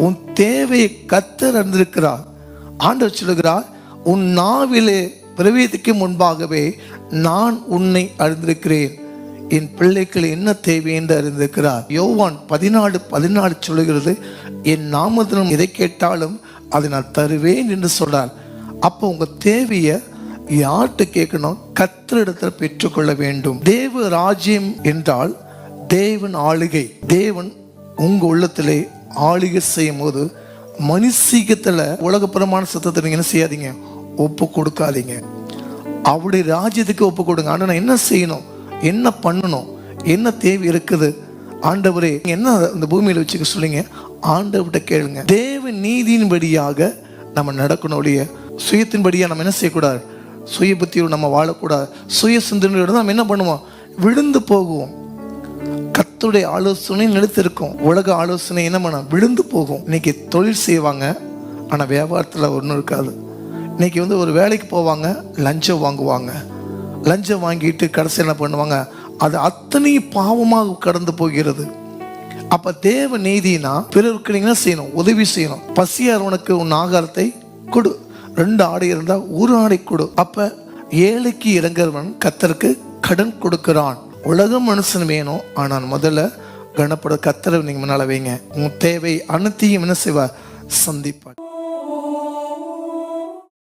உன் தேவையை கர்த்தர் அறிந்திருக்கிறார். ஆண்டவர் சொல்லுகிறார், உன் நாவிலே பிரவேதிக்கு முன்பாகவே நான் உன்னை அறிந்திருக்கிறேன். என் பிள்ளைகள் என்ன தேவை என்று அறிந்திருக்கிறார். யோவான் 14:14 சொல்லுகிறது, என் நாமத்திலும் எதை கேட்டாலும் அதை நான் தருவேன் என்று சொல்றார். அப்போ உங்க தேவையை யார்கிட்ட கேட்கணும்? கர்த்தரிடத்தில் பெற்றுக்கொள்ள வேண்டும். தேவ ராஜ்யம் என்றால் தேவன் ஆளுகை. தேவன் உங்க உள்ளத்திலே ஆளுகை செய்யும் போது மனுஷீகத்துல உலகப்புறமான சத்தத்தை நீங்க என்ன செய்யாதீங்க, ஒப்பு கொடுக்காதீங்க. அவருடைய ராஜ்யத்துக்கு ஒப்பு கொடுங்க. ஆனா நான் என்ன செய்யணும், என்ன பண்ணணும், என்ன தேவை இருக்குது, ஆண்டவரே என்ன இந்த பூமியில வச்சுக்க சொல்லுங்க, ஆண்டவர்கிட்ட கேளுங்க. தேவ நீதியின்படியாக நம்ம நடக்கணும். ஒழிய சுயத்தின்படியா நம்ம என்ன செய்யக்கூடாது, சுய புத்தியோடு நம்ம வாழக்கூடாது. சுய சிந்தனையோடு நம்ம என்ன பண்ணுவோம், விழுந்து போகுவோம். கர்த்தருடைய ஆலோசனை நிலைத்திருக்கும். உலக ஆலோசனை என்ன பண்ண விழுந்து போகும். இன்னைக்கு தொழில் செய்வாங்க, ஆனா வியாபாரத்தில் ஒன்றும் இருக்காது. இன்னைக்கு ஒரு வேலைக்கு போவாங்க, லஞ்சம் வாங்குவாங்க. லஞ்சம் வாங்கிட்டு கடைசி என்ன பண்ணுவாங்க, அது அத்தனை பாவமாக கடந்து போகிறது. அப்ப தேவ நீதினா பிறருக்கு நீங்க செய்யணும், உதவி செய்யணும். பசியார் உனக்கு உன் ஆகாரத்தை கொடு, 2 ஆடை இருந்தா 1 ஆடை கொடு. அப்ப ஏழைக்கு இறங்குறவன் கர்த்தருக்கு கடன் கொடுக்கிறான். உலக மனுஷன் வேணும், ஆனால் முதல்ல கனப்பட கர்த்தரை நீங்க முன்னால வைங்க. உன் தேவை அனைத்தையும் என்ன செய்வார், சந்திப்பார்.